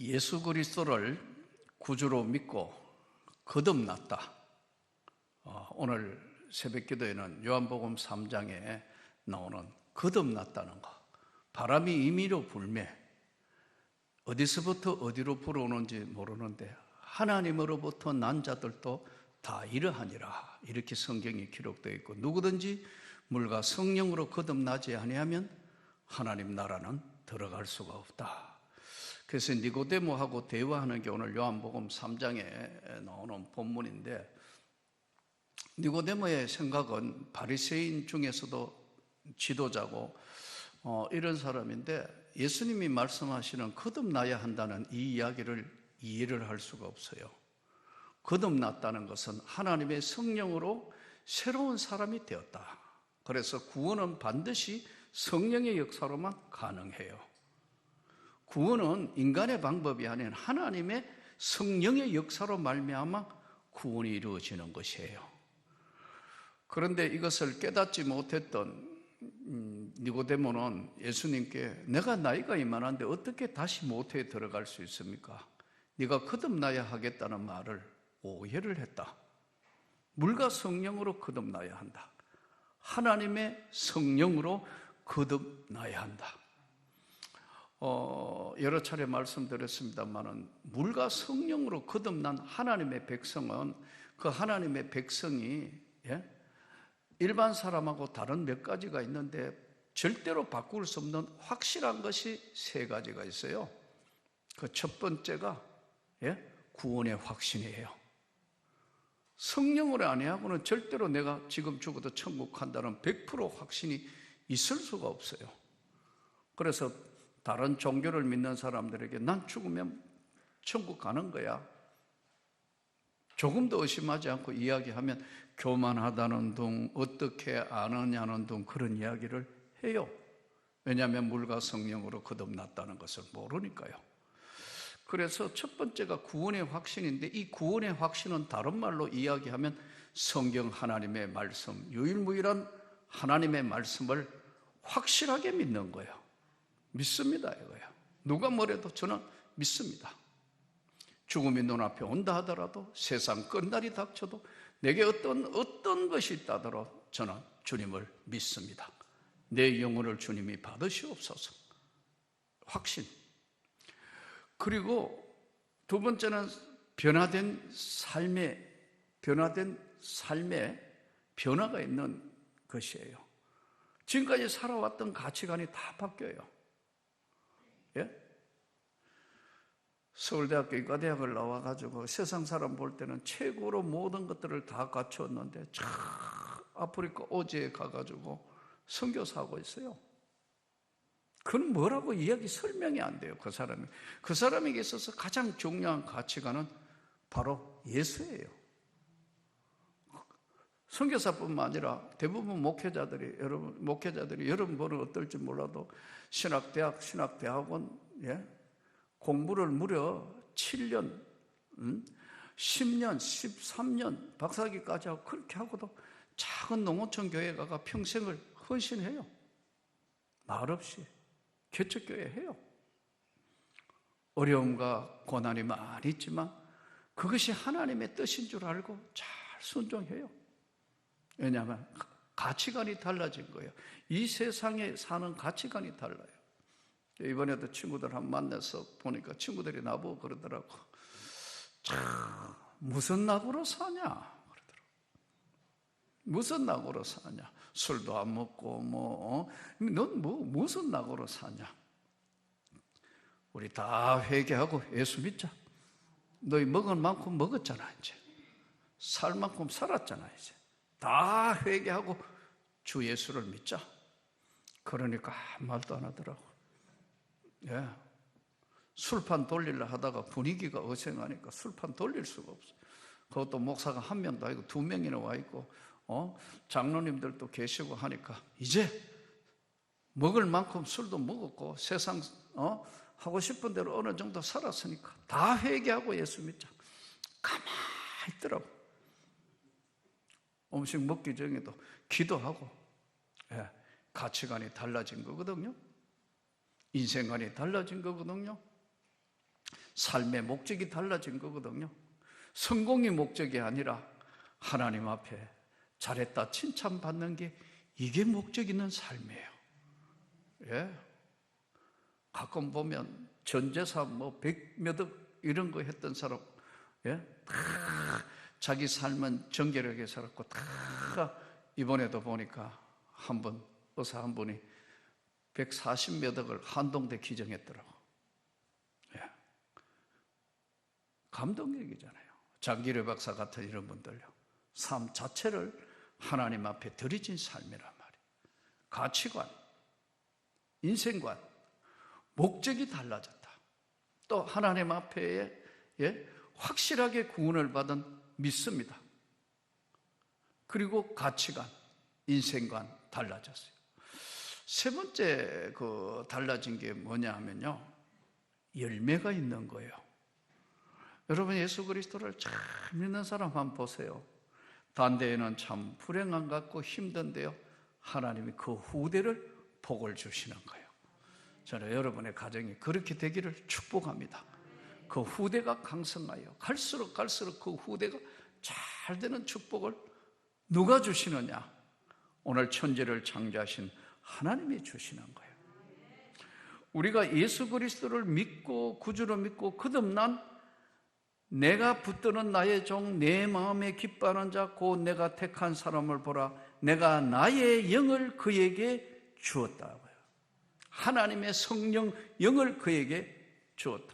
예수 그리스도를 구주로 믿고 거듭났다. 오늘 새벽기도에는 요한복음 3장에 나오는 거듭났다는 거, 바람이 임의로 불매, 어디서부터 어디로 불어오는지 모르는데 하나님으로부터 난 자들도 다 이러하니라, 이렇게 성경이 기록되어 있고, 누구든지 물과 성령으로 거듭나지 아니하면 하나님 나라는 들어갈 수가 없다. 그래서 니고데모하고 대화하는 게 오늘 요한복음 3장에 나오는 본문인데, 니고데모의 생각은 바리새인 중에서도 지도자고 이런 사람인데, 예수님이 말씀하시는 거듭나야 한다는 이 이야기를 이해를 할 수가 없어요. 거듭났다는 것은 하나님의 성령으로 새로운 사람이 되었다. 그래서 구원은 반드시 성령의 역사로만 가능해요. 구원은 인간의 방법이 아닌 하나님의 성령의 역사로 말미암아 구원이 이루어지는 것이에요. 그런데 이것을 깨닫지 못했던 니고데모는 예수님께 내가 나이가 이만한데 어떻게 다시 모태에 들어갈 수 있습니까? 네가 거듭나야 하겠다는 말을 오해를 했다. 물과 성령으로 거듭나야 한다. 하나님의 성령으로 거듭나야 한다. 여러 차례 말씀드렸습니다만은 물과 성령으로 거듭난 하나님의 백성은, 그 하나님의 백성이 일반 사람하고 다른 몇 가지가 있는데 절대로 바꿀 수 없는 확실한 것이 세 가지가 있어요. 그 첫 번째가 구원의 확신이에요. 성령으로 아니하고는 절대로 내가 지금 죽어도 천국 간다는 100% 확신이 있을 수가 없어요. 그래서 다른 종교를 믿는 사람들에게 난 죽으면 천국 가는 거야, 조금도 의심하지 않고 이야기하면 교만하다는 둥, 어떻게 아느냐는 둥, 그런 이야기를 해요. 왜냐하면 물과 성령으로 거듭났다는 것을 모르니까요. 그래서 첫 번째가 구원의 확신인데, 이 구원의 확신은 다른 말로 이야기하면 성경 하나님의 말씀, 유일무이한 하나님의 말씀을 확실하게 믿는 거예요. 믿습니다, 이거예요. 누가 뭐래도 저는 믿습니다. 죽음이 눈앞에 온다 하더라도, 세상 끝날이 닥쳐도, 내게 어떤 것이 있다 하더라도 저는 주님을 믿습니다. 내 영혼을 주님이 받으시옵소서. 확신. 그리고 두 번째는 변화된 삶에 변화가 있는 것이에요. 지금까지 살아왔던 가치관이 다 바뀌어요. 서울대학교 의과대학을 나와가지고 세상 사람 볼 때는 최고로 모든 것들을 다 갖추었는데 참 아프리카 오지에 가가지고 선교사하고 있어요. 그건 뭐라고 이야기 설명이 안 돼요. 그 사람에게 있어서 가장 중요한 가치관은 바로 예수예요. 선교사뿐만 아니라 대부분 목회자들이 여러분 보는 어떨지 몰라도 신학대학원 공부를 무려 7년, 10년, 13년 박사학위까지 하고, 그렇게 하고도 작은 농어촌 교회에 가가 평생을 헌신해요. 말없이 개척교회 해요. 어려움과 고난이 많이 있지만 그것이 하나님의 뜻인 줄 알고 잘 순종해요. 왜냐하면 가치관이 달라진 거예요. 이 세상에 사는 가치관이 달라요. 이번에도 친구들 한 만나서 보니까 친구들이 나보고 그러더라고. 참, 무슨 낙으로 사냐? 그러더라고. 무슨 낙으로 사냐? 술도 안 먹고 넌 무슨 낙으로 사냐? 우리 다 회개하고 예수 믿자. 너희 먹은 만큼 먹었잖아, 이제. 살 만큼 살았잖아, 이제. 다 회개하고 주 예수를 믿자. 그러니까 아무 말도 안 하더라고. 술판 돌리려 하다가 분위기가 어색하니까 술판 돌릴 수가 없어. 그것도 목사가 한 명도 아니고 2명이나 와 있고, 장로님들도 계시고 하니까 이제 먹을 만큼 술도 먹었고 세상 하고 싶은 대로 어느 정도 살았으니까 다 회개하고 예수 믿자. 가만히 있더라고. 음식 먹기 전에도 기도하고. 가치관이 달라진 거거든요. 인생관이 달라진 거거든요. 삶의 목적이 달라진 거거든요. 성공이 목적이 아니라 하나님 앞에 잘했다 칭찬받는 게 이게 목적 있는 삶이에요. 예. 가끔 보면 전 재산 뭐 100몇억 이런 거 했던 사람, 예? 다 자기 삶은 정결하게 살았고, 다 이번에도 보니까 의사 한 분이 140몇 억을 한동대 기증했더라고. 예. 감동적이잖아요. 장기려 박사 같은 이런 분들요. 삶 자체를 하나님 앞에 드려진 삶이란 말이에요. 가치관, 인생관, 목적이 달라졌다. 또 하나님 앞에 확실하게 구원을 받은 믿습니다. 그리고 가치관, 인생관 달라졌어요. 세 번째 달라진 게 뭐냐 하면요, 열매가 있는 거예요. 여러분, 예수 그리스도를 잘 믿는 사람 한번 보세요. 단대에는 참 불행한 것 같고 힘든데요, 하나님이 그 후대를 복을 주시는 거예요. 저는 여러분의 가정이 그렇게 되기를 축복합니다. 그 후대가 강성하여 갈수록 그 후대가 잘 되는 축복을 누가 주시느냐? 오늘 천지를 창조하신 하나님이 주시는 거예요. 우리가 예수 그리스도를 믿고 구주로 믿고 거듭난 내가 붙드는 나의 종, 내 마음에 기뻐하는 자, 곧 내가 택한 사람을 보라. 내가 나의 영을 그에게 주었다고요. 하나님의 성령 영을 그에게 주었다.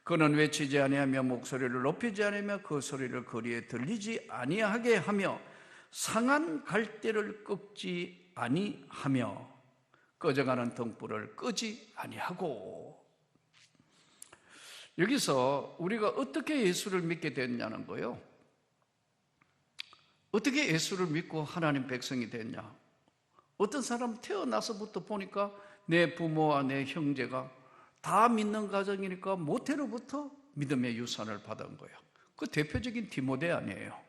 그는 외치지 아니하며 목소리를 높이지 아니하며 그 소리를 거리에 들리지 아니하게 하며 상한 갈대를 꺾지 아니하며 꺼져가는 등불을 끄지 아니하고. 여기서 우리가 어떻게 예수를 믿게 됐냐는 거예요. 어떻게 예수를 믿고 하나님 백성이 됐냐? 어떤 사람 태어나서부터 보니까 내 부모와 내 형제가 다 믿는 가정이니까 모태로부터 믿음의 유산을 받은 거예요. 그 대표적인 디모데 아니에요.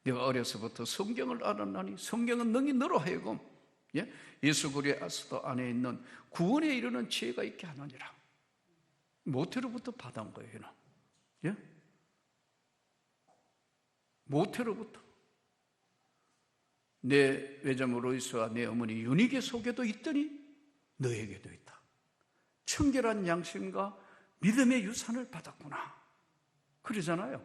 내가 어려서부터 성경을 알았나니 성경은 능히 너로 하여금 예수 그리스도 안에 있는 구원에 이르는 지혜가 있게 하느니라. 모태로부터 받은 거예요. 예? 모태로부터. 내 외자모 로이스와 내 어머니 유니게 속에도 있더니 너에게도 있다. 청결한 양심과 믿음의 유산을 받았구나. 그러잖아요.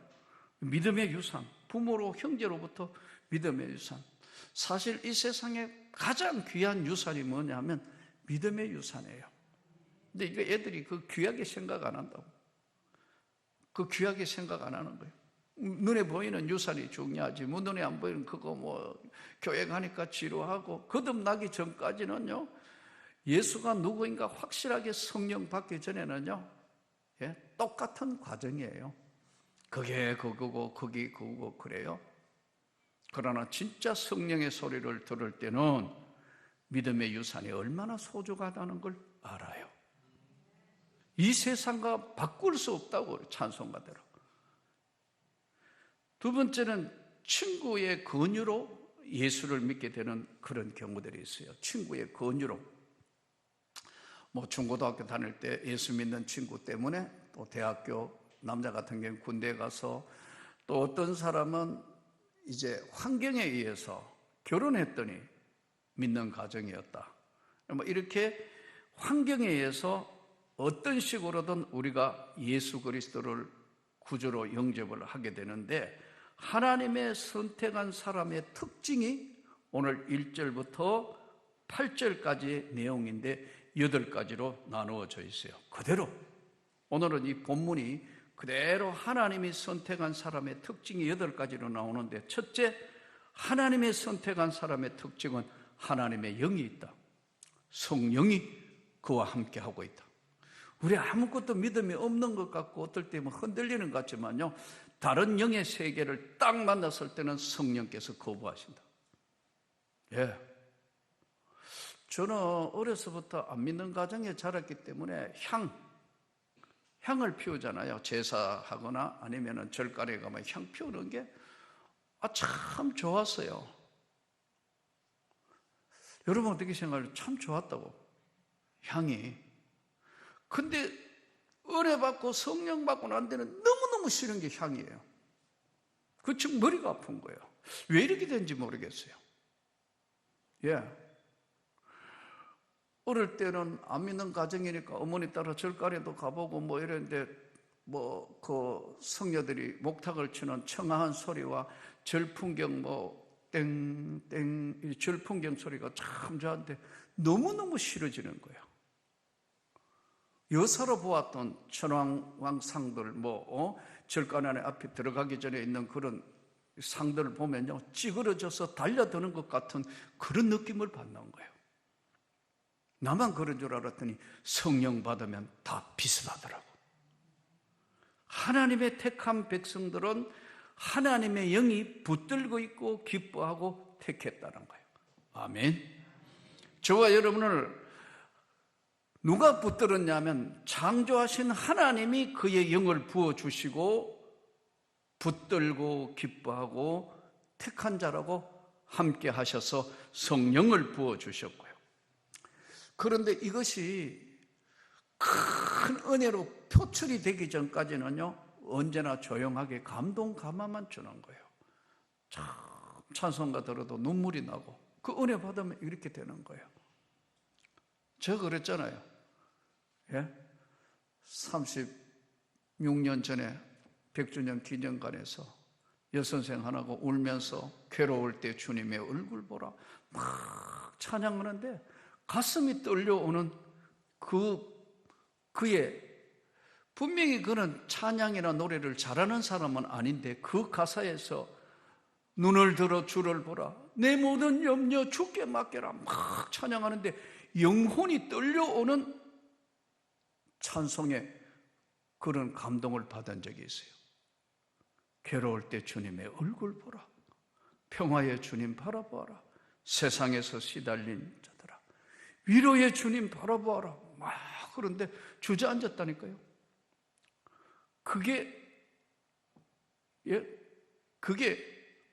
믿음의 유산, 부모로 형제로부터 믿음의 유산. 사실 이 세상에 가장 귀한 유산이 뭐냐면 믿음의 유산이에요. 근데 이거 애들이 그 귀하게 생각 안 한다고. 그 귀하게 생각 안 하는 거예요. 눈에 보이는 유산이 중요하지. 뭐 눈에 안 보이는 그거 뭐 교회 가니까 지루하고. 거듭나기 전까지는요, 예수가 누구인가 확실하게 성령 받기 전에는요, 똑같은 과정이에요. 그게 그거고 그게 그거고 그래요. 그러나 진짜 성령의 소리를 들을 때는 믿음의 유산이 얼마나 소중하다는 걸 알아요. 이 세상과 바꿀 수 없다고 찬송가대로. 두 번째는 친구의 권유로 예수를 믿게 되는 그런 경우들이 있어요. 친구의 권유로. 뭐 중고등학교 다닐 때 예수 믿는 친구 때문에 또 대학교, 남자 같은 경우는 군대에 가서, 또 어떤 사람은 이제 환경에 의해서 결혼했더니 믿는 가정이었다. 뭐 이렇게 환경에 의해서 어떤 식으로든 우리가 예수 그리스도를 구주로 영접을 하게 되는데, 하나님의 선택한 사람의 특징이 오늘 1절부터 8절까지의 내용인데 8가지로 나누어져 있어요. 그대로 오늘은 이 본문이 그대로 하나님이 선택한 사람의 특징이 8가지로 나오는데, 첫째, 하나님의 선택한 사람의 특징은 하나님의 영이 있다. 성령이 그와 함께 하고 있다. 우리 아무것도 믿음이 없는 것 같고 어떨 때는 흔들리는 것 같지만요, 다른 영의 세계를 딱 만났을 때는 성령께서 거부하신다. 예. 저는 어려서부터 안 믿는 가정에 자랐기 때문에 향을 피우잖아요. 제사하거나 아니면 절간에 가면 향 피우는 게 참 좋았어요. 여러분 어떻게 생각해요? 참 좋았다고, 향이. 근데 은혜 받고 성령 받고 난 데는 너무너무 싫은 게 향이에요. 그 즉 머리가 아픈 거예요. 왜 이렇게 된지 모르겠어요. 예. 어릴 때는 안 믿는 가정이니까 어머니 따라 절간에도 가보고 뭐 이랬는데 뭐 그 성녀들이 목탁을 치는 청아한 소리와 절풍경 뭐 땡땡 이 절풍경 소리가 참 저한테 너무너무 싫어지는 거예요. 여사로 보았던 천왕상들 절간 안에 앞에 들어가기 전에 있는 그런 상들을 보면요 찌그러져서 달려드는 것 같은 그런 느낌을 받는 거예요. 나만 그런 줄 알았더니 성령 받으면 다 비슷하더라고. 하나님의 택한 백성들은 하나님의 영이 붙들고 있고 기뻐하고 택했다는 거예요. 아멘. 저와 여러분을 누가 붙들었냐면 창조하신 하나님이 그의 영을 부어주시고 붙들고 기뻐하고 택한 자라고 함께 하셔서 성령을 부어주셨고요. 그런데 이것이 큰 은혜로 표출이 되기 전까지는요 언제나 조용하게 감동 감화만 주는 거예요. 참 찬송가 들어도 눈물이 나고 그 은혜 받으면 이렇게 되는 거예요. 제가 그랬잖아요. 예? 36년 전에 100주년 기념관에서 여선생 하나가 울면서 괴로울 때 주님의 얼굴 보라 막 찬양하는데 가슴이 떨려오는 그의 분명히 그는 찬양이나 노래를 잘하는 사람은 아닌데 그 가사에서 눈을 들어 주를 보라 내 모든 염려 주께 맡겨라 막 찬양하는데 영혼이 떨려오는 찬송에 그런 감동을 받은 적이 있어요. 괴로울 때 주님의 얼굴 보라 평화의 주님 바라보아라 세상에서 시달린 자들아 위로의 주님 바라보아라 막 그런데 주저앉았다니까요. 그게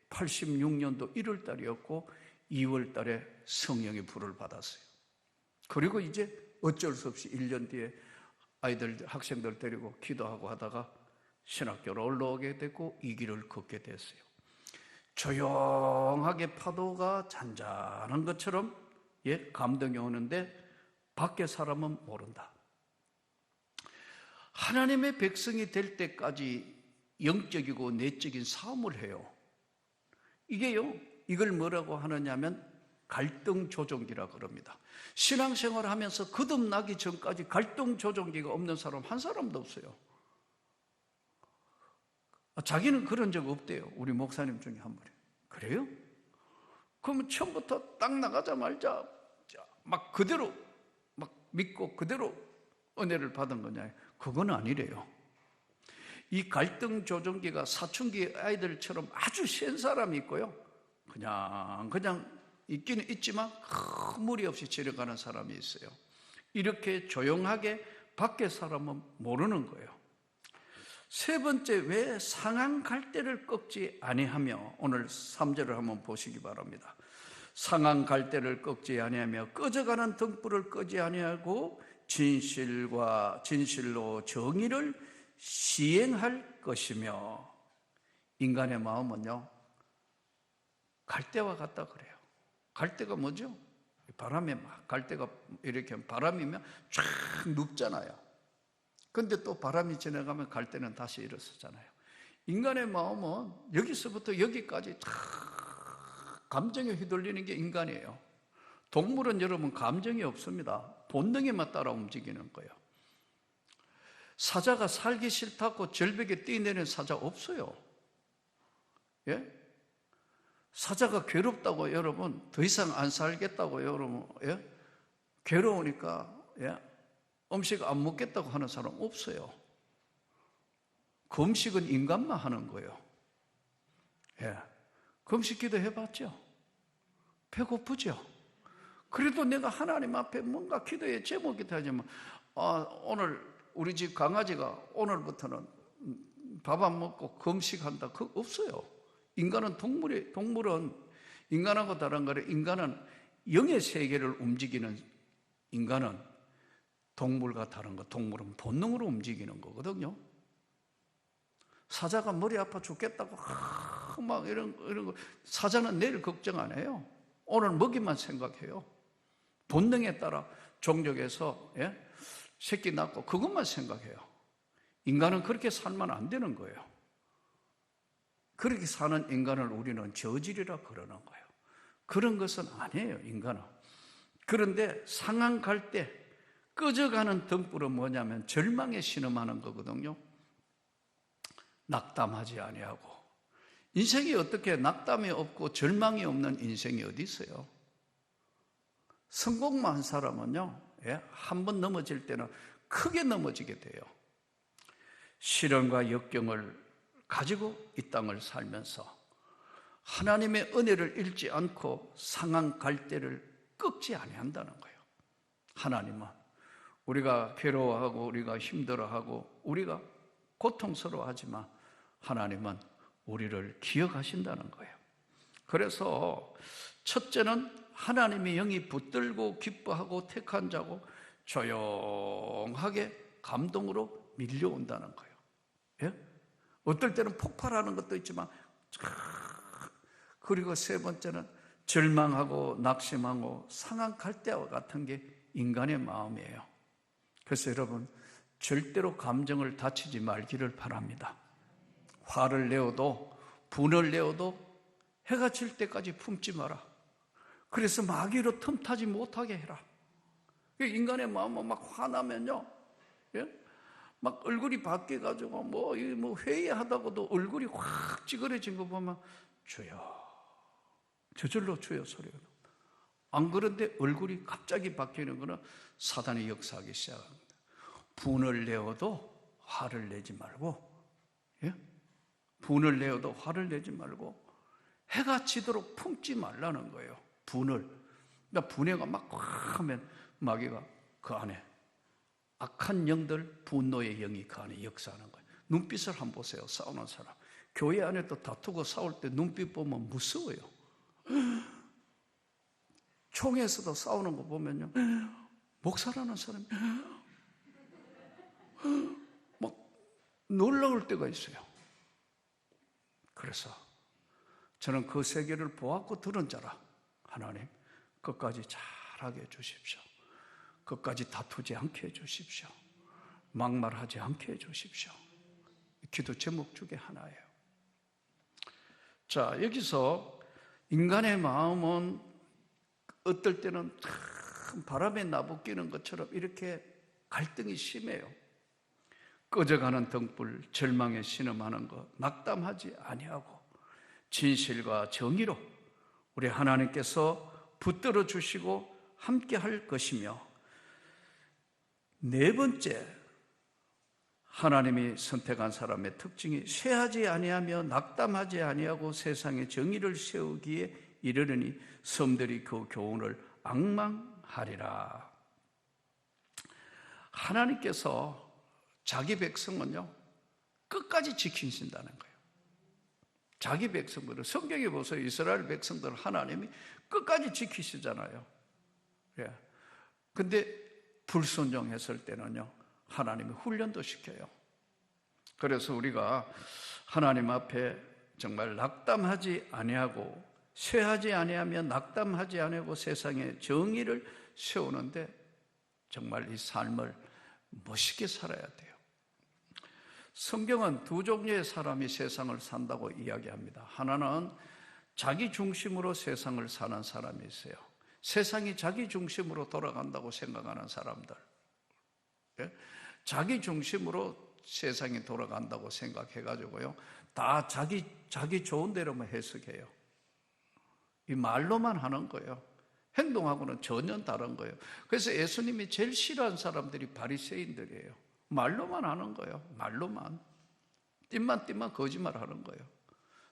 86년도 1월 달이었고 2월 달에 성령의 불을 받았어요. 그리고 이제 어쩔 수 없이 1년 뒤에 학생들 데리고 기도하고 하다가 신학교로 올라오게 됐고 이 길을 걷게 됐어요. 조용하게 파도가 잔잔한 것처럼 감동이 오는데 밖에 사람은 모른다. 하나님의 백성이 될 때까지 영적이고 내적인 싸움을 해요. 이걸 뭐라고 하느냐면 갈등 조정기라 그럽니다. 신앙생활을 하면서 거듭나기 전까지 갈등 조정기가 없는 사람 한 사람도 없어요. 자기는 그런 적 없대요. 우리 목사님 중에 한 분이. 그래요? 그러면 처음부터 딱 나가자마자 막 그대로 막 믿고 그대로 은혜를 받은 거냐? 그건 아니래요. 이 갈등 조정기가 사춘기 아이들처럼 아주 센 사람이 있고요. 그냥 있기는 있지만 큰 무리 없이 지나가는 사람이 있어요. 이렇게 조용하게 밖에 사람은 모르는 거예요. 세 번째, 왜 상한 갈대를 꺾지 아니하며 오늘 3절을 한번 보시기 바랍니다. 상한 갈대를 꺾지 아니하며 꺼져가는 등불을 끄지 아니하고 진실로 정의를 시행할 것이며 인간의 마음은요 갈대와 같다 그래요. 갈대가 뭐죠? 바람에 막 갈대가 이렇게 바람이면 쫙 눕잖아요. 근데 또 바람이 지나가면 갈대는 다시 일어서잖아요. 인간의 마음은 여기서부터 여기까지 다 감정에 휘둘리는 게 인간이에요. 동물은 여러분 감정이 없습니다. 본능에만 따라 움직이는 거예요. 사자가 살기 싫다고 절벽에 뛰내는 사자 없어요. 예? 사자가 괴롭다고 여러분 더 이상 안 살겠다고 여러분 괴로우니까 음식 안 먹겠다고 하는 사람 없어요. 금식은 인간만 하는 거예요. 금식 기도 해봤죠? 배고프죠? 그래도 내가 하나님 앞에 뭔가 기도의 제목이 되냐면 오늘 우리 집 강아지가 오늘부터는 밥 안 먹고 금식한다. 그거 없어요. 인간은 동물은 인간하고 다른 거래. 인간은 영의 세계를 움직이는 인간은 동물과 다른 거, 동물은 본능으로 움직이는 거거든요. 사자가 머리 아파 죽겠다고 막 이런 거, 사자는 내일 걱정 안 해요. 오늘 먹이만 생각해요. 본능에 따라 종족에서 새끼 낳고 그것만 생각해요. 인간은 그렇게 살면 안 되는 거예요. 그렇게 사는 인간을 우리는 저질이라 그러는 거예요. 그런 것은 아니에요, 인간은. 그런데 상한 갈 때 꺼져가는 등불은 뭐냐면 절망에 신음하는 거거든요. 낙담하지 아니하고. 인생이 어떻게 낙담이 없고 절망이 없는 인생이 어디 있어요? 성공만 한 사람은요, 한 번 넘어질 때는 크게 넘어지게 돼요. 시련과 역경을 가지고 이 땅을 살면서 하나님의 은혜를 잃지 않고 상한 갈대를 꺾지 아니한다는 거예요. 하나님은 우리가 괴로워하고 우리가 힘들어하고 우리가 고통스러워하지만 하나님은 우리를 기억하신다는 거예요. 그래서 첫째는 하나님의 영이 붙들고 기뻐하고 택한 자고 조용하게 감동으로 밀려온다는 거예요. 어떨 때는 폭발하는 것도 있지만, 그리고 세 번째는 절망하고 낙심하고 상한 갈대와 같은 게 인간의 마음이에요. 그래서 여러분, 절대로 감정을 다치지 말기를 바랍니다. 화를 내어도 분을 내어도 해가 질 때까지 품지 마라. 그래서 마귀로 틈타지 못하게 해라. 인간의 마음은 막 화나면요, 막 얼굴이 바뀌어가지고 뭐 회의하다가도 얼굴이 확 찌그러진 거 보면 주여, 저절로 주여 소리가 나요. 안 그런데 얼굴이 갑자기 바뀌는 거는 사단이 역사하기 시작합니다. 분을 내어도 화를 내지 말고, 분을 내어도 화를 내지 말고 해가 지도록 품지 말라는 거예요. 분을. 그러니까 분해가 막 하면 마귀가 그 안에 악한 영들, 분노의 영이 그 안에 역사하는 거예요. 눈빛을 한번 보세요. 싸우는 사람. 교회 안에 또 다투고 싸울 때 눈빛 보면 무서워요. 총에서도 싸우는 거 보면요, 목사라는 사람이 막 놀라울 때가 있어요. 그래서 저는 그 세계를 보았고 들은 자라, 하나님 끝까지 잘하게 해주십시오. 끝까지 다투지 않게 해주십시오. 막말하지 않게 해주십시오. 기도 제목 중에 하나예요. 자, 여기서 인간의 마음은 어떨 때는 참 바람에 나부끼는 것처럼 이렇게 갈등이 심해요. 꺼져가는 등불, 절망에 신음하는 것, 낙담하지 아니하고 진실과 정의로 우리 하나님께서 붙들어 주시고 함께 할 것이며, 네 번째, 하나님이 선택한 사람의 특징이 쇠하지 아니하며 낙담하지 아니하고 세상에 정의를 세우기에 이르르니 섬들이 그 교훈을 앙망하리라. 하나님께서 자기 백성은요, 끝까지 지키신다는 거예요. 자기 백성들을, 성경에 보세요. 이스라엘 백성들을 하나님이 끝까지 지키시잖아요. 근데 불순종했을 때는요, 하나님이 훈련도 시켜요. 그래서 우리가 하나님 앞에 정말 낙담하지 아니하고 쇠하지 아니하며 낙담하지 아니하고 세상에 정의를 세우는데 정말 이 삶을 멋있게 살아야 돼요. 성경은 두 종류의 사람이 세상을 산다고 이야기합니다. 하나는 자기 중심으로 세상을 사는 사람이 있어요. 세상이 자기 중심으로 돌아간다고 생각하는 사람들, 자기 중심으로 세상이 돌아간다고 생각해가지고요, 다 자기 좋은 대로만 해석해요. 이 말로만 하는 거예요. 행동하고는 전혀 다른 거예요. 그래서 예수님이 제일 싫어하는 사람들이 바리새인들이에요. 말로만 하는 거예요. 말로만. 띠만 거짓말 하는 거예요.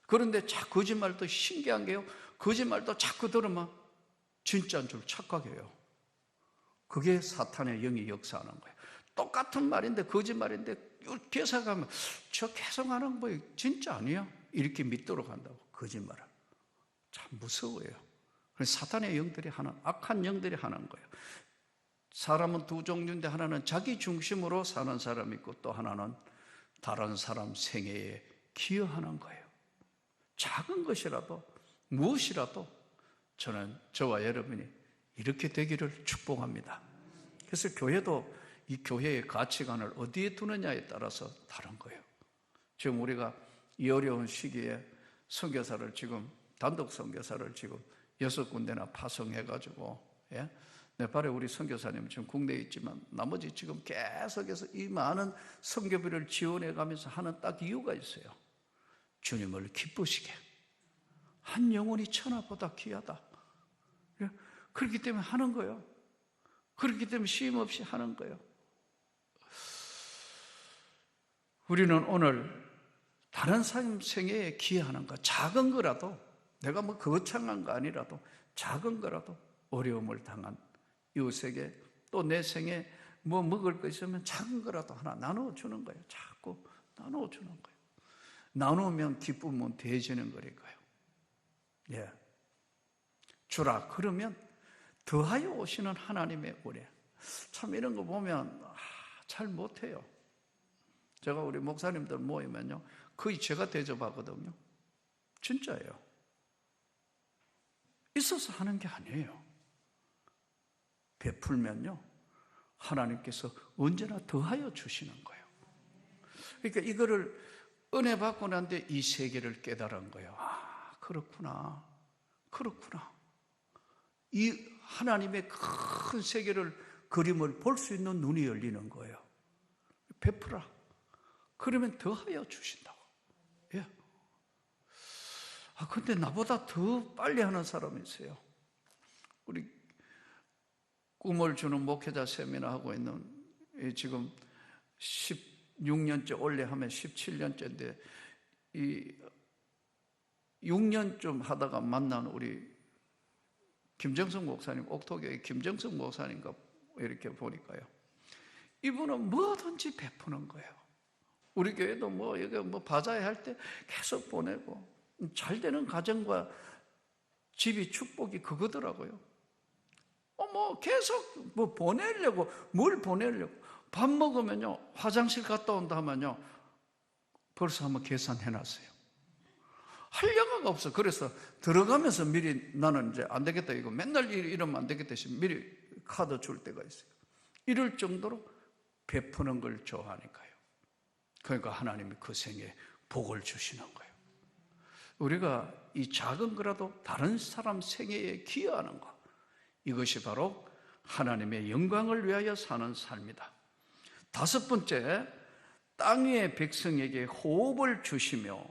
그런데 거짓말도 신기한 게요, 거짓말도 자꾸 들으면 진짜인 줄 착각해요. 그게 사탄의 영이 역사하는 거예요. 똑같은 말인데, 거짓말인데 계속하면 저 계속 하는 거 진짜 아니야? 이렇게 믿도록 한다고. 거짓말을. 참 무서워요. 그래서 사탄의 영들이 하는, 악한 영들이 하는 거예요. 사람은 두 종류인데 하나는 자기 중심으로 사는 사람이 있고 또 하나는 다른 사람 생애에 기여하는 거예요. 작은 것이라도 무엇이라도 저는 저와 여러분이 이렇게 되기를 축복합니다. 그래서 교회도 이 교회의 가치관을 어디에 두느냐에 따라서 다른 거예요. 지금 우리가 이 어려운 시기에 선교사를 지금 단독 선교사를 지금 6군데나 파송해가지고, 예? 네팔에 우리 선교사님 지금 국내에 있지만 나머지 지금 계속해서 이 많은 선교비를 지원해가면서 하는 딱 이유가 있어요. 주님을 기쁘시게. 한 영혼이 천하보다 귀하다. 그렇기 때문에 하는 거예요. 그렇기 때문에 쉼 없이 하는 거예요. 우리는 오늘 다른 사람 생애에 기여하는 것, 작은 거라도, 내가 뭐 거창한 거 아니라도 작은 거라도 어려움을 당한 이웃에게, 또 내 생에 뭐 먹을 거 있으면 작은 거라도 하나 나눠주는 거예요. 자꾸 나눠주는 거예요. 나누면 기쁨은 더해지는 거니까요. 예. 주라 그러면 더하여 오시는 하나님의 은혜. 참 이런 거 보면 잘 못해요. 제가 우리 목사님들 모이면요 거의 제가 대접하거든요. 진짜예요. 있어서 하는 게 아니에요. 베풀면요 하나님께서 언제나 더하여 주시는 거예요. 그러니까 이거를 은혜 받고 난 뒤에 이 세계를 깨달은 거예요. 그렇구나. 이 하나님의 큰 세계를, 그림을 볼 수 있는 눈이 열리는 거예요. 베풀어. 그러면 더하여 주신다고. 예. 근데 나보다 더 빨리 하는 사람이 있어요. 우리 꿈을 주는 목회자 세미나 하고 있는, 지금 16년째, 올해 하면 17년째인데, 이 6년쯤 하다가 만난 우리 김정석 목사님, 옥토교의 김정석 목사님과 이렇게 보니까요. 이분은 뭐든지 베푸는 거예요. 우리 교회도 여기 바자회 할 때 계속 보내고, 잘 되는 가정과 집이 축복이 그거더라고요. 계속 보내려고, 뭘 보내려고. 밥 먹으면요, 화장실 갔다 온다 하면요, 벌써 한번 계산해 놨어요. 하려고가 없어. 그래서 들어가면서 미리 나는 이제 안 되겠다, 이거 맨날 이러면 안 되겠다 싶으면 미리 카드 줄 때가 있어요. 이럴 정도로 베푸는 걸 좋아하니까요. 그러니까 하나님이 그 생에 복을 주시는 거예요. 우리가 이 작은 거라도 다른 사람 생애에 기여하는 것, 이것이 바로 하나님의 영광을 위하여 사는 삶이다. 다섯 번째, 땅 위의 백성에게 호흡을 주시며,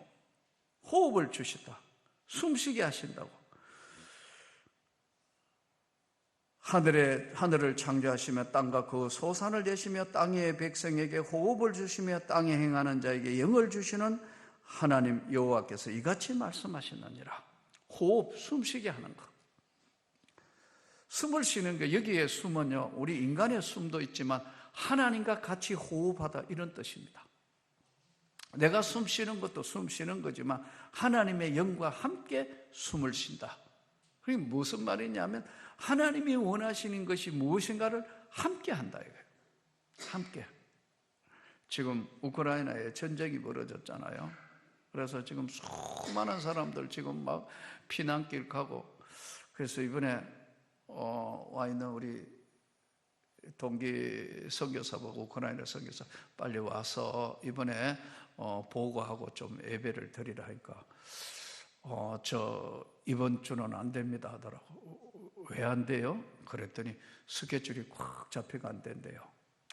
호흡을 주시다. 숨쉬게 하신다고. 하늘을 창조하시며 땅과 그 소산을 내시며 땅 위의 백성에게 호흡을 주시며 땅에 행하는 자에게 영을 주시는 하나님 여호와께서 이같이 말씀하시느니라. 호흡, 숨쉬게 하는 것. 숨을 쉬는 게, 여기에 숨은요, 우리 인간의 숨도 있지만 하나님과 같이 호흡하다, 이런 뜻입니다. 내가 숨 쉬는 것도 숨 쉬는 거지만 하나님의 영과 함께 숨을 쉰다. 그게 무슨 말이냐면 하나님이 원하시는 것이 무엇인가를 함께 한다 이거예요. 함께. 지금 우크라이나에 전쟁이 벌어졌잖아요. 그래서 지금 수많은 사람들 지금 막 피난길 가고, 그래서 이번에 와 있는 우리 동기 선교사하고 우크라이나 선교사 빨리 와서 이번에 보고하고 좀 예배를 드리라 하니까 저 이번 주는 안 됩니다 하더라고. 왜 안 돼요? 그랬더니 스케줄이 꽉 잡혀가 안 된대요.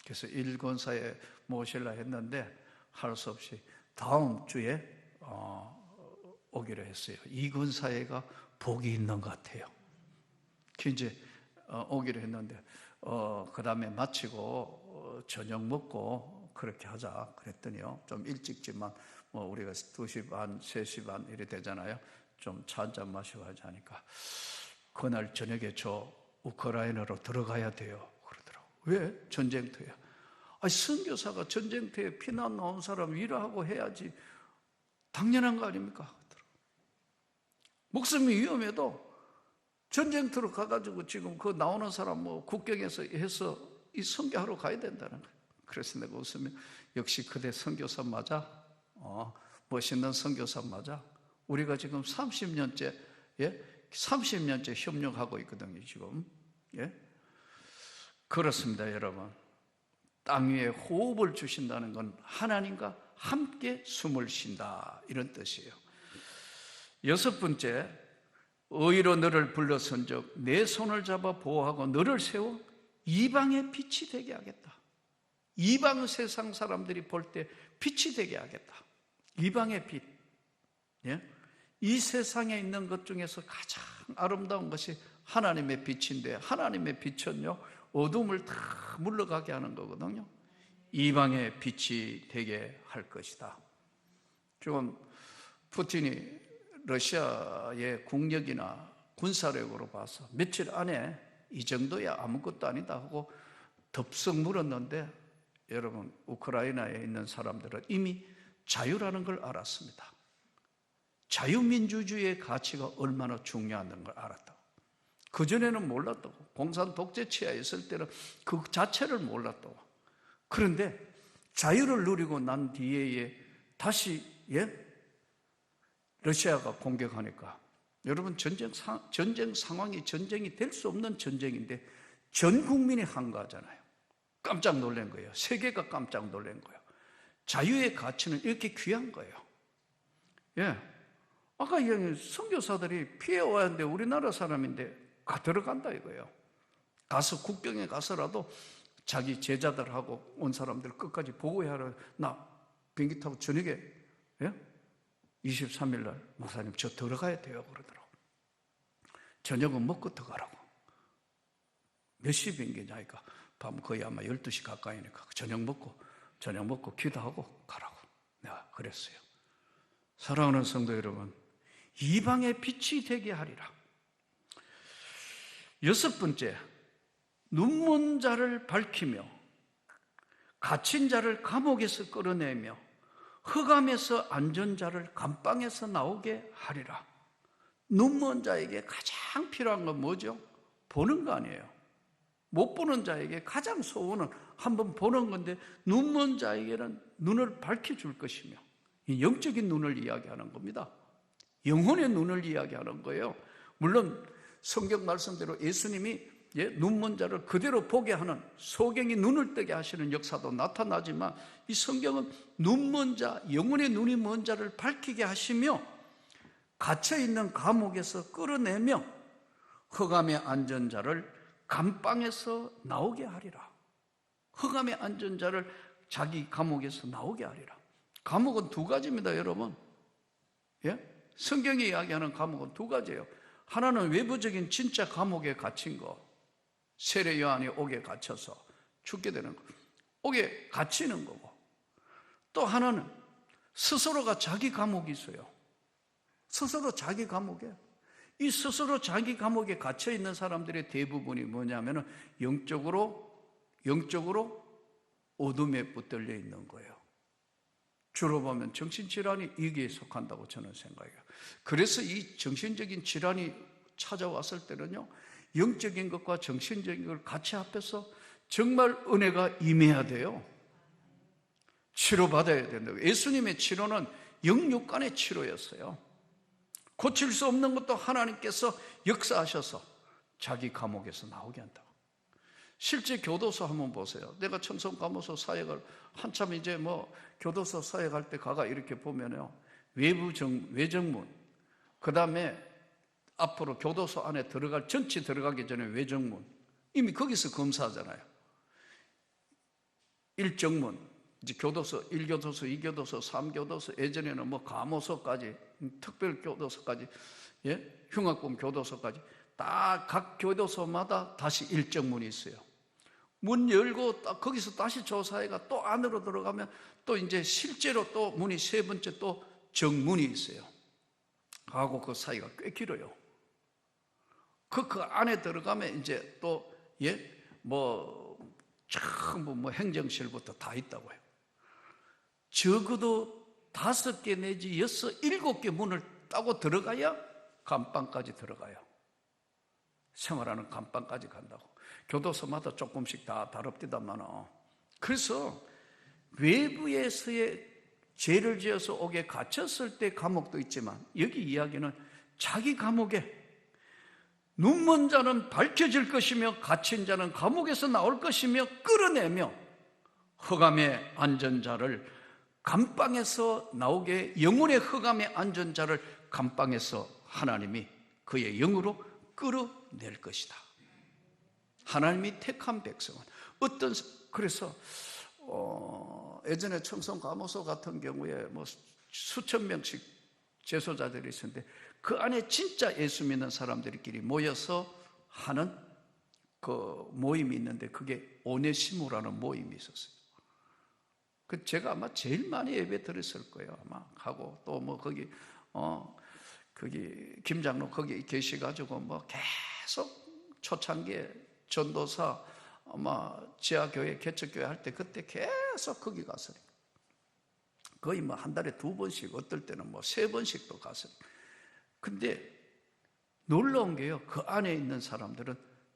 그래서 일권사에 모실라 했는데 할 수 없이 다음 주에 오기로 했어요. 이권사회가 복이 있는 것 같아요. 이제 오기로 했는데 그 다음에 마치고 저녁 먹고 그렇게 하자 그랬더니요, 좀 일찍지만 우리가 2시 반, 3시 반 이래 되잖아요. 좀 차 한잔 마시고 하자 하니까 그날 저녁에 저 우크라이나로 들어가야 돼요 그러더라고. 왜? 전쟁터야. 선교사가 전쟁터에 피난 나온 사람 위로하고 해야지 당연한 거 아닙니까? 목숨이 위험해도 전쟁터로 가가지고 지금 그 나오는 사람 뭐 국경에서 해서 이 선교하러 가야 된다는 거예요. 그래서 내가 웃으면 역시 그대 선교사 맞아? 멋있는 선교사 맞아? 우리가 지금 30년째 30년째 협력하고 있거든요, 지금. 예? 그렇습니다, 여러분. 땅 위에 호흡을 주신다는 건 하나님과 함께 숨을 쉰다, 이런 뜻이에요. 여섯 번째, 의로 너를 불러선즉 내 손을 잡아 보호하고 너를 세워 이방의 빛이 되게 하겠다. 이방 세상 사람들이 볼 때 빛이 되게 하겠다. 이방의 빛. 예? 이 세상에 있는 것 중에서 가장 아름다운 것이 하나님의 빛인데, 하나님의 빛은요, 어둠을 다 물러가게 하는 거거든요. 이방의 빛이 되게 할 것이다. 지금 푸틴이 러시아의 국력이나 군사력으로 봐서 며칠 안에 이 정도야 아무것도 아니다 하고 덥석 물었는데, 여러분, 우크라이나에 있는 사람들은 이미 자유라는 걸 알았습니다. 자유민주주의의 가치가 얼마나 중요한 걸 알았다고. 그전에는 몰랐다고. 공산 독재 치하에 있을 때는 그 자체를 몰랐다고. 그런데 자유를 누리고 난 뒤에 다시 러시아가 공격하니까, 여러분, 전쟁 상황이 전쟁이 될 수 없는 전쟁인데 전 국민이 한가하잖아요. 깜짝 놀란 거예요. 세계가 깜짝 놀란 거예요. 자유의 가치는 이렇게 귀한 거예요. 아까 이야기한 선교사들이 피해와야 하는데 우리나라 사람인데 들어간다 이거예요. 가서 국경에 가서라도 자기 제자들하고 온 사람들 끝까지 보고해야 하라. 나 비행기 타고 저녁에 23일 날 목사님 저 들어가야 돼요 그러더라고. 저녁은 먹고 들어가라고. 몇 시 비행기냐 하니까 밤 거의 아마 12시 가까이니까 저녁 먹고 기도하고 가라고 내가 그랬어요. 사랑하는 성도 여러분, 이방의 빛이 되게 하리라. 여섯 번째, 눈먼 자를 밝히며 갇힌 자를 감옥에서 끌어내며 흑암에서 안전 자를 감방에서 나오게 하리라. 눈먼 자에게 가장 필요한 건 뭐죠? 보는 거 아니에요. 못 보는 자에게 가장 소원은 한번 보는 건데, 눈먼 자에게는 눈을 밝혀줄 것이며, 영적인 눈을 이야기하는 겁니다. 영혼의 눈을 이야기하는 거예요. 물론 성경 말씀대로 예수님이 눈먼 자를 그대로 보게 하는, 소경이 눈을 뜨게 하시는 역사도 나타나지만, 이 성경은 눈먼 자, 영혼의 눈이 먼 자를 밝히게 하시며 갇혀있는 감옥에서 끌어내며 흑암의 안전 자를 감방에서 나오게 하리라. 흑암의 안전 자를 자기 감옥에서 나오게 하리라. 감옥은 두 가지입니다, 여러분. 성경이 이야기하는 감옥은 두 가지예요. 하나는 외부적인 진짜 감옥에 갇힌 거, 세례 요한이 옥에 갇혀서 죽게 되는 거, 옥에 갇히는 거고, 또 하나는 스스로가 자기 감옥이 있어요. 스스로 자기 감옥에, 이 스스로 자기 감옥에 갇혀 있는 사람들의 대부분이 뭐냐면은 영적으로 어둠에 붙들려 있는 거예요. 주로 보면 정신질환이 여기에 속한다고 저는 생각해요. 그래서 이 정신적인 질환이 찾아왔을 때는요, 영적인 것과 정신적인 걸 같이 합해서 정말 은혜가 임해야 돼요. 치료받아야 된다고. 예수님의 치료는 영육간의 치료였어요. 고칠 수 없는 것도 하나님께서 역사하셔서 자기 감옥에서 나오게 한다고. 실제 교도소 한번 보세요. 내가 청송감호소 사역을 한참 이제 교도소 사역할 때 가가 이렇게 보면요, 외정문, 그 다음에 앞으로 교도소 안에 전체 들어가기 전에 외정문, 이미 거기서 검사하잖아요. 1정문, 이제 교도소, 1교도소, 2교도소, 3교도소, 예전에는 감호소까지, 특별교도소까지, 흉악범 교도소까지, 딱 각 교도소마다 다시 1정문이 있어요. 문 열고 거기서 다시 조사해가 또 안으로 들어가면 또 이제 실제로 또 문이 세 번째 또 정문이 있어요. 하고 그 사이가 꽤 길어요. 그 안에 들어가면 이제 또 전부 행정실부터 다 있다고 해요. 적어도 5개 내지 6, 7개 문을 따고 들어가야 감방까지 들어가요. 생활하는 감방까지 간다고. 교도소마다 조금씩 다 다릅디다만, 그래서 외부에서의 죄를 지어서 옥에 갇혔을 때 감옥도 있지만, 여기 이야기는 자기 감옥에 눈먼 자는 밝혀질 것이며 갇힌 자는 감옥에서 나올 것이며 끌어내며 흑암의 앉은 자를 감방에서 나오게, 영혼의 흑암에 앉은 자를 감방에서 하나님이 그의 영으로 끌어낼 것이다. 하나님이 택한 백성은 그래서 예전에 청송감호소 같은 경우에 뭐 수천 명씩 재소자들이 있었는데, 그 안에 진짜 예수 믿는 사람들끼리 모여서 하는 그 모임이 있는데, 그게 오네시모라는 모임이 있었어요. 그 제가 아마 제일 많이 예배 드렸을 거예요. 아마 하고 또 뭐 거기 김장로 거기 계시가지고 뭐 계속 초창기에 전도사 아마 지하교회 개척교회 할 때 그때 계속 거기 갔어요. 거의 뭐 한 달에 2번씩, 어떨 때는 뭐 3번씩도 갔어요. 근데 놀라운 게요, 그 안에 있는 사람들은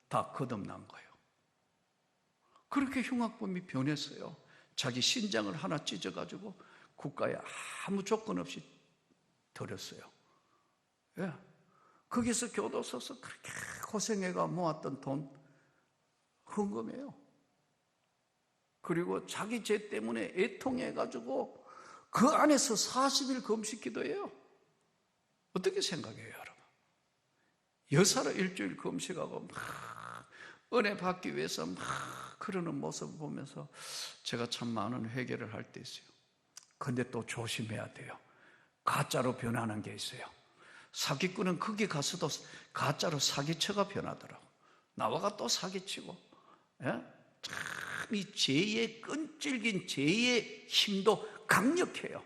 다 거듭난 거예요. 그렇게 흉악범이 변했어요. 자기 신장을 하나 찢어가지고 국가에 아무 조건 없이 드렸어요. 예. 거기서 교도소서 그렇게 고생해가 모았던 돈 헌금해요. 그리고 자기 죄 때문에 애통해가지고 그 안에서 40일 금식 기도해요. 어떻게 생각해요, 여러분? 여사로 일주일 금식하고 막 은혜 받기 위해서 막 그러는 모습을 보면서 제가 참 많은 회개를 할 때 있어요. 근데 또 조심해야 돼요. 가짜로 변하는 게 있어요. 사기꾼은 거기 가서도 가짜로 사기쳐가 변하더라고. 나와가 또 사기치고. 예? 참 이 죄의 끈질긴 죄의 힘도 강력해요.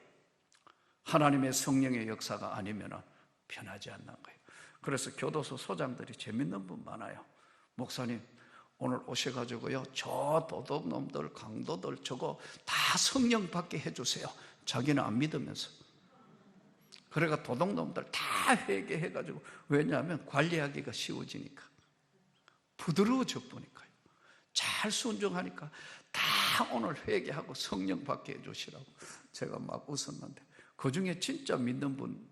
하나님의 성령의 역사가 아니면 변하지 않는 거예요. 그래서 교도소 소장들이 재밌는 분 많아요. 목사님 오늘 오셔가지고요, 저 도둑놈들 강도들 저거 다 성령 받게 해주세요. 자기는 안 믿으면서. 그래가 도둑놈들 다 회개해가지고, 왜냐하면 관리하기가 쉬워지니까, 부드러워져 보니까요, 잘 순종하니까 다 오늘 회개하고 성령 받게 해주시라고 제가 막 웃었는데, 그 중에 진짜 믿는 분,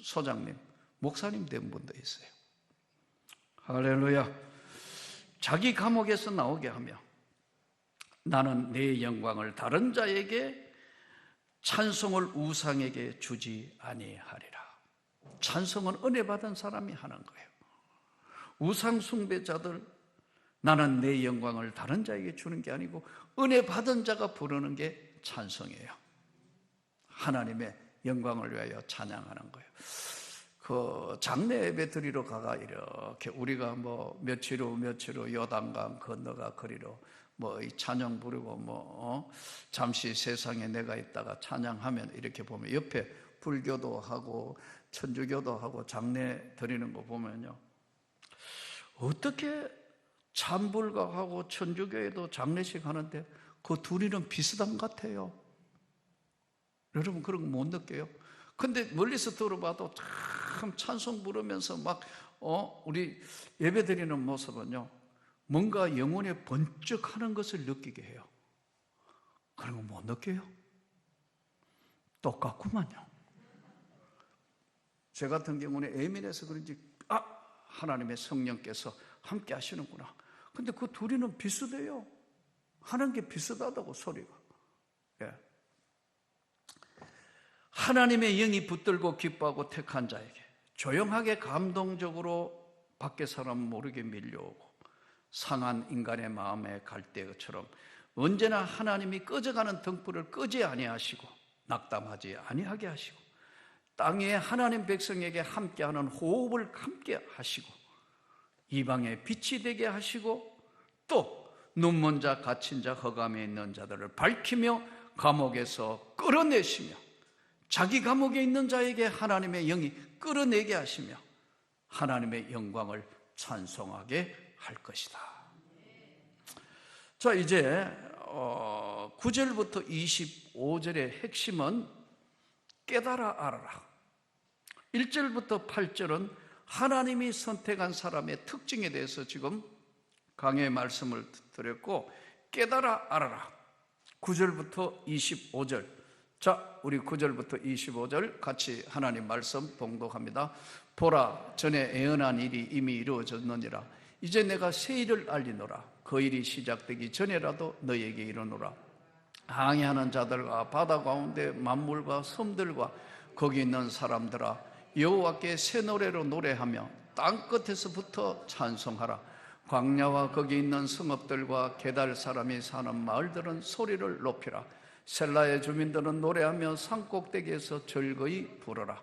소장님, 목사님 된 분도 있어요. 할렐루야. 자기 감옥에서 나오게 하며 나는 내 영광을 다른 자에게, 찬송을 우상에게 주지 아니하리라. 찬송은 은혜 받은 사람이 하는 거예요. 우상 숭배자들, 나는 내 영광을 다른 자에게 주는 게 아니고 은혜 받은 자가 부르는 게 찬송이에요. 하나님의 영광을 위하여 찬양하는 거예요. 그 장례 예배 드리러 가가 이렇게 우리가 뭐 며칠 후 요단강 건너가 거리로 뭐 이 찬양 부르고 뭐 잠시 세상에 내가 있다가 찬양하면, 이렇게 보면 옆에 불교도 하고 천주교도 하고 장례 드리는 거 보면요, 어떻게 참불가하고 천주교에도 장례식 하는데 그 둘이는 비슷한 것 같아요. 여러분 그런 거 못 느껴요? 근데 멀리서 들어봐도 참 찬송 부르면서 막 우리 예배 드리는 모습은요, 뭔가 영혼에 번쩍하는 것을 느끼게 해요. 그런 거 못 느껴요? 똑같구만요. 제 같은 경우는 예민해서 그런지 하나님의 성령께서 함께 하시는구나. 근데 그 둘이는 비슷해요. 하는 게 비슷하다고, 소리가. 예. 하나님의 영이 붙들고 기뻐하고 택한 자에게 조용하게 감동적으로 밖에 사람 모르게 밀려오고 상한 인간의 마음의 갈대처럼 언제나 하나님이 꺼져가는 등불을 끄지 아니하시고 낙담하지 아니하게 하시고 땅에 하나님 백성에게 함께하는 호흡을 함께 하시고 이방의 빛이 되게 하시고 또 눈먼 자, 갇힌 자, 흑암에 있는 자들을 밝히며 감옥에서 끌어내시며 자기 감옥에 있는 자에게 하나님의 영이 끌어내게 하시며 하나님의 영광을 찬송하게 할 것이다. 자, 이제 9절부터 25절의 핵심은 깨달아 알아라. 1절부터 8절은 하나님이 선택한 사람의 특징에 대해서 지금 강해의 말씀을 드렸고, 깨달아 알아라. 9절부터 25절. 자, 우리 9절부터 25절 같이 하나님 말씀 봉독합니다. 보라, 전에 예언한 일이 이미 이루어졌느니라. 이제 내가 새 일을 알리노라. 그 일이 시작되기 전에라도 너에게 이르노라. 항해하는 자들과 바다 가운데 만물과 섬들과 거기 있는 사람들아, 여호와께 새 노래로 노래하며 땅 끝에서부터 찬송하라. 광야와 거기 있는 성읍들과 게달 사람이 사는 마을들은 소리를 높이라. 셀라의 주민들은 노래하며 산꼭대기에서 즐거이 부르라.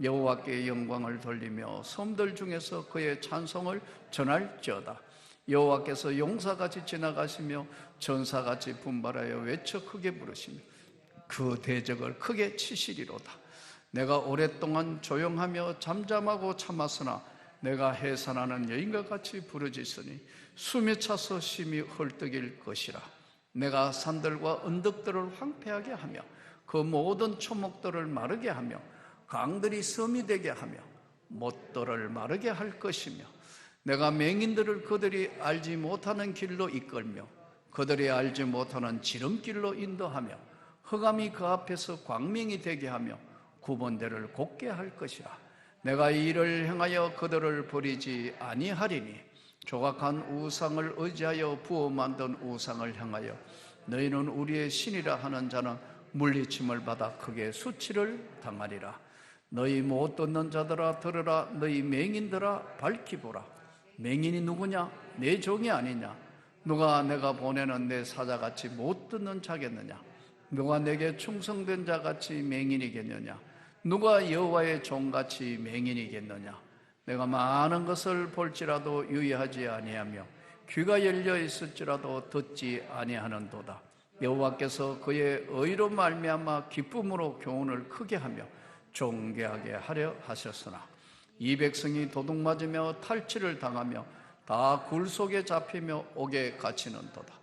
여호와께 영광을 돌리며 섬들 중에서 그의 찬송을 전할지어다. 여호와께서 용사같이 지나가시며 전사같이 분발하여 외쳐 크게 부르시며 그 대적을 크게 치시리로다. 내가 오랫동안 조용하며 잠잠하고 참았으나 내가 해산하는 여인과 같이 부르짖으니 숨이 차서 심히 헐떡일 것이라. 내가 산들과 언덕들을 황폐하게 하며 그 모든 초목들을 마르게 하며 강들이 섬이 되게 하며 못들을 마르게 할 것이며, 내가 맹인들을 그들이 알지 못하는 길로 이끌며 그들이 알지 못하는 지름길로 인도하며 흑암이 그 앞에서 광명이 되게 하며 구번대를 곱게 할 것이라. 내가 이 일을 행하여 그들을 버리지 아니하리니 조각한 우상을 의지하여 부어 만든 우상을 향하여 너희는 우리의 신이라 하는 자는 물리침을 받아 크게 수치를 당하리라. 너희 못 듣는 자들아 들으라. 너희 맹인들아 밝히 보라. 맹인이 누구냐? 내 종이 아니냐? 누가 내가 보내는 내 사자같이 못 듣는 자겠느냐? 누가 내게 충성된 자같이 맹인이겠느냐? 누가 여호와의 종같이 맹인이겠느냐? 내가 많은 것을 볼지라도 유의하지 아니하며 귀가 열려 있을지라도 듣지 아니하는도다. 여호와께서 그의 의로 말미암아 기쁨으로 교훈을 크게 하며 존귀하게 하려 하셨으나 이 백성이 도둑맞으며 탈취를 당하며 다 굴 속에 잡히며 옥에 갇히는도다.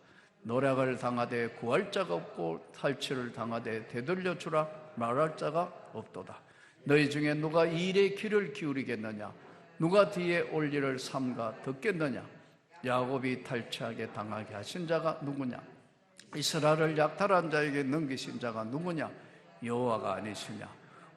노략을 당하되 구할 자가 없고 탈취를 당하되 되돌려 주라 말할 자가 없도다. 너희 중에 누가 이 일에 귀를 기울이겠느냐? 누가 뒤에 올 일을 삼가 듣겠느냐? 야곱이 탈취하게 당하게 하신 자가 누구냐? 이스라엘을 약탈한 자에게 넘기신 자가 누구냐? 여호와가 아니시냐?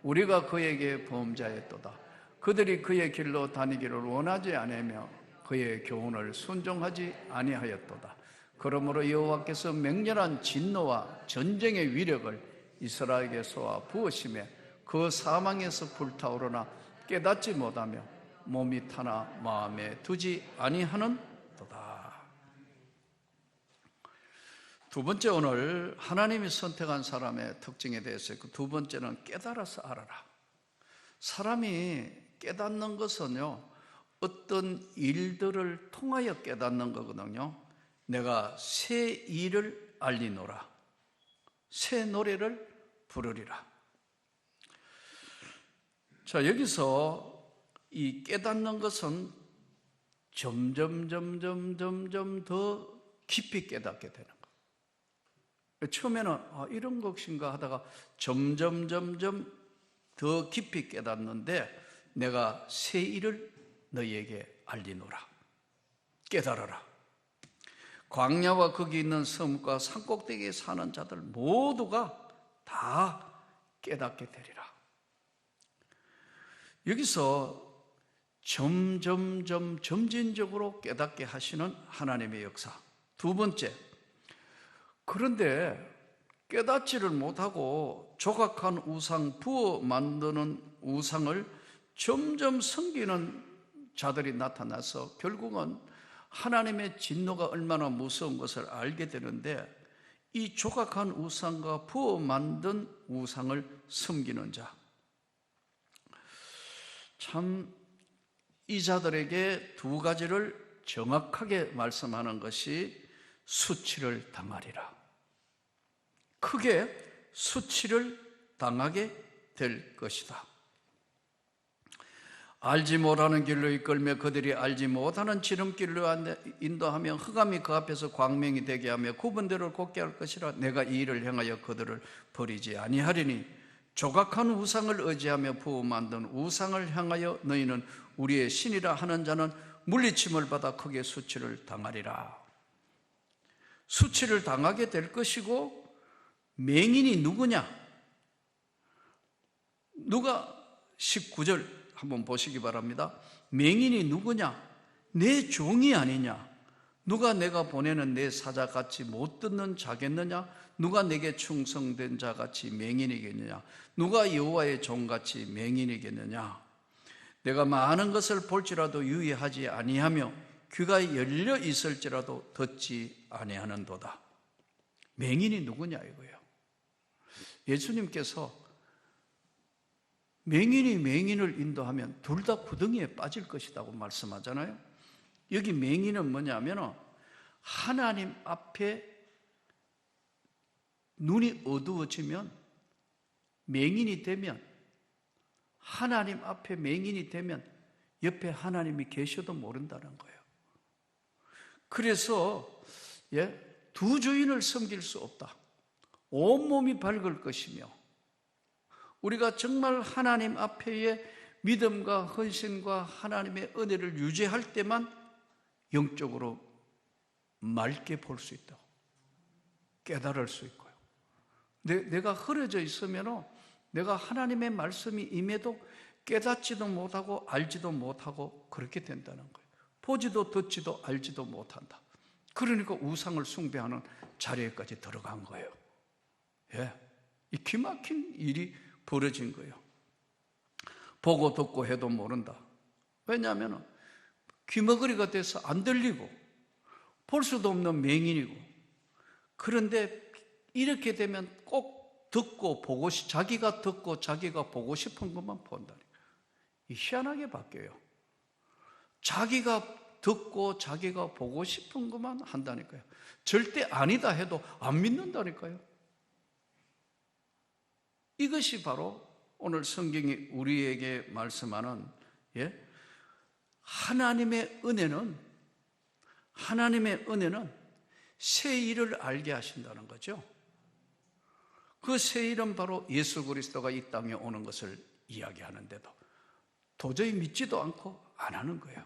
우리가 그에게 범죄했도다. 그들이 그의 길로 다니기를 원하지 않으며 그의 교훈을 순종하지 아니하였도다. 그러므로 여호와께서 맹렬한 진노와 전쟁의 위력을 이스라엘에게 쏘아 부으시며 그 사망에서 불타오르나 깨닫지 못하며 몸이 타나 마음에 두지 아니하는 도다. 두 번째, 오늘 하나님이 선택한 사람의 특징에 대해서 그 두 번째는 깨달아서 알아라. 사람이 깨닫는 것은요, 어떤 일들을 통하여 깨닫는 거거든요. 내가 새 일을 알리노라. 새 노래를 부르리라. 자, 여기서 이 깨닫는 것은 점점 더 깊이 깨닫게 되는 거예요. 처음에는 이런 것인가 하다가 점점 더 깊이 깨닫는데, 내가 새 일을 너희에게 알리노라. 깨달아라. 광야와 거기 있는 섬과 산꼭대기에 사는 자들 모두가 다 깨닫게 되리라. 여기서 점진적으로 깨닫게 하시는 하나님의 역사. 두 번째, 그런데 깨닫지를 못하고 조각한 우상, 부어 만드는 우상을 점점 섬기는 자들이 나타나서 결국은 하나님의 진노가 얼마나 무서운 것을 알게 되는데, 이 조각한 우상과 부어 만든 우상을 섬기는 자, 참 이 자들에게 두 가지를 정확하게 말씀하는 것이 수치를 당하리라. 크게 수치를 당하게 될 것이다. 알지 못하는 길로 이끌며 그들이 알지 못하는 지름길로 인도하며 흑암이 그 앞에서 광명이 되게 하며 구분대로 곱게 할 것이라. 내가 이 일을 행하여 그들을 버리지 아니하리니 조각한 우상을 의지하며 부어 만든 우상을 향하여 너희는 우리의 신이라 하는 자는 물리침을 받아 크게 수치를 당하리라. 수치를 당하게 될 것이고, 맹인이 누구냐? 누가 19절 한번 보시기 바랍니다. 맹인이 누구냐? 내 종이 아니냐? 누가 내가 보내는 내 사자같이 못 듣는 자겠느냐? 누가 내게 충성된 자같이 맹인이겠느냐? 누가 여호와의 종같이 맹인이겠느냐? 내가 많은 것을 볼지라도 유의하지 아니하며 귀가 열려 있을지라도 듣지 아니하는도다. 맹인이 누구냐 이거예요. 예수님께서 맹인이 맹인을 인도하면 둘 다 구덩이에 빠질 것이라고 말씀하잖아요. 여기 맹인은 뭐냐면 하나님 앞에 눈이 어두워지면, 맹인이 되면, 하나님 앞에 맹인이 되면 옆에 하나님이 계셔도 모른다는 거예요. 그래서 두 주인을 섬길 수 없다. 온몸이 밝을 것이며, 우리가 정말 하나님 앞에의 믿음과 헌신과 하나님의 은혜를 유지할 때만 영적으로 맑게 볼 수 있다고, 깨달을 수 있고요. 내가 흐려져 있으면 내가 하나님의 말씀이 임해도 깨닫지도 못하고 알지도 못하고 그렇게 된다는 거예요. 보지도 듣지도 알지도 못한다. 그러니까 우상을 숭배하는 자리에까지 들어간 거예요. 이 기막힌 일이 벌어진 거예요. 보고 듣고 해도 모른다. 왜냐하면 귀머거리가 돼서 안 들리고 볼 수도 없는 맹인이고, 그런데 이렇게 되면 꼭 듣고 보고, 자기가 듣고 자기가 보고 싶은 것만 본다니까. 희한하게 바뀌어요. 자기가 듣고 자기가 보고 싶은 것만 한다니까요. 절대 아니다 해도 안 믿는다니까요. 이것이 바로 오늘 성경이 우리에게 말씀하는 하나님의 은혜는 새 일을 알게 하신다는 거죠. 그 새 일은 바로 예수 그리스도가 이 땅에 오는 것을 이야기하는데도 도저히 믿지도 않고 안 하는 거예요.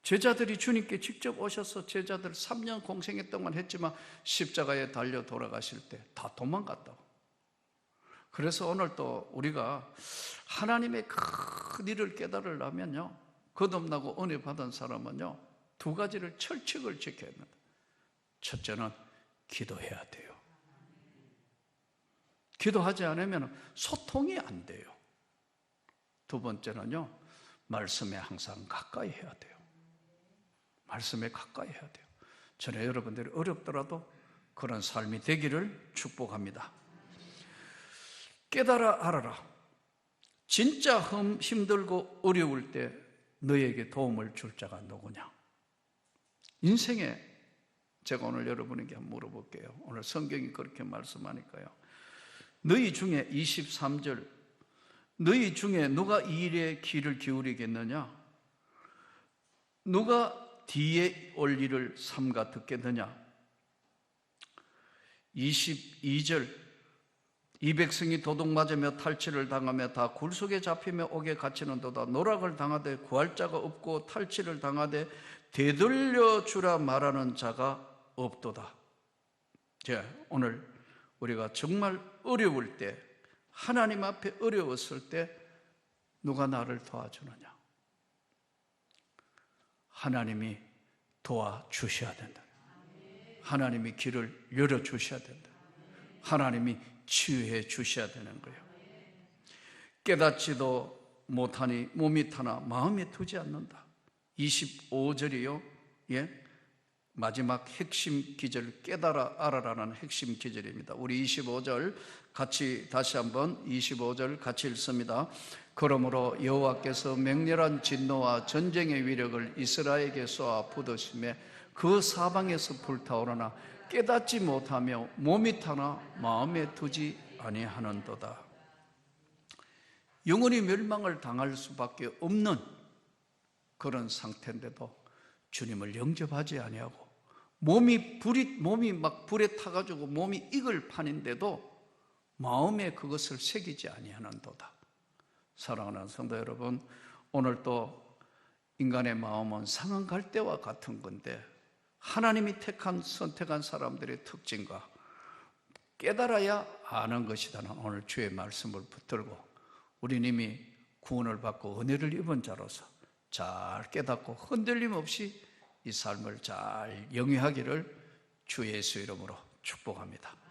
제자들이 주님께 직접 오셔서 제자들 3년 공생했던 했지만 십자가에 달려 돌아가실 때 다 도망갔다고. 그래서 오늘 또 우리가 하나님의 큰 일을 깨달으려면요, 거듭나고 은혜 받은 사람은요, 두 가지를 철칙을 지켜야 합니다. 첫째는 기도해야 돼요. 기도하지 않으면 소통이 안 돼요. 두 번째는요, 말씀에 항상 가까이 해야 돼요. 말씀에 가까이 해야 돼요. 저는 여러분들이 어렵더라도 그런 삶이 되기를 축복합니다. 깨달아 알아라. 진짜 힘들고 어려울 때 너에게 도움을 줄 자가 누구냐? 인생에 제가 오늘 여러분에게 한번 물어볼게요. 오늘 성경이 그렇게 말씀하니까요. 너희 중에 23절, 너희 중에 누가 이 일에 귀를 기울이겠느냐? 누가 뒤에 올 일을 삼가 듣겠느냐? 22절, 이 백성이 도둑맞으며 탈취를 당하며 다 굴속에 잡히며 옥에 갇히는도다. 노락을 당하되 구할 자가 없고 탈취를 당하되 되돌려 주라 말하는 자가 없도다. 오늘 우리가 정말 어려울 때, 하나님 앞에 어려웠을 때 누가 나를 도와주느냐? 하나님이 도와주셔야 된다. 하나님이 길을 열어주셔야 된다. 하나님이 치유해 주셔야 되는 거예요. 깨닫지도 못하니 몸이 타나 마음에 두지 않는다. 25절이요. 마지막 핵심 기절, 깨달아 알아라는 핵심 기절입니다. 우리 25절 같이 다시 한번 25절 같이 읽습니다. 그러므로 여호와께서 맹렬한 진노와 전쟁의 위력을 이스라엘에게 쏘아 부으심에 그 사방에서 불타오르나 깨닫지 못하며 몸이 타나 마음에 두지 아니하는도다. 영원히 멸망을 당할 수밖에 없는 그런 상태인데도 주님을 영접하지 아니하고 몸이 막 불에 타가지고 몸이 익을 판인데도 마음에 그것을 새기지 아니하는도다. 사랑하는 성도 여러분, 오늘 또 인간의 마음은 상한 갈대와 같은 건데 하나님이 선택한 사람들의 특징과 깨달아야 아는 것이다는 오늘 주의 말씀을 붙들고 우리는 이미 구원을 받고 은혜를 입은 자로서 잘 깨닫고 흔들림 없이 이 삶을 잘 영위하기를 주 예수 이름으로 축복합니다.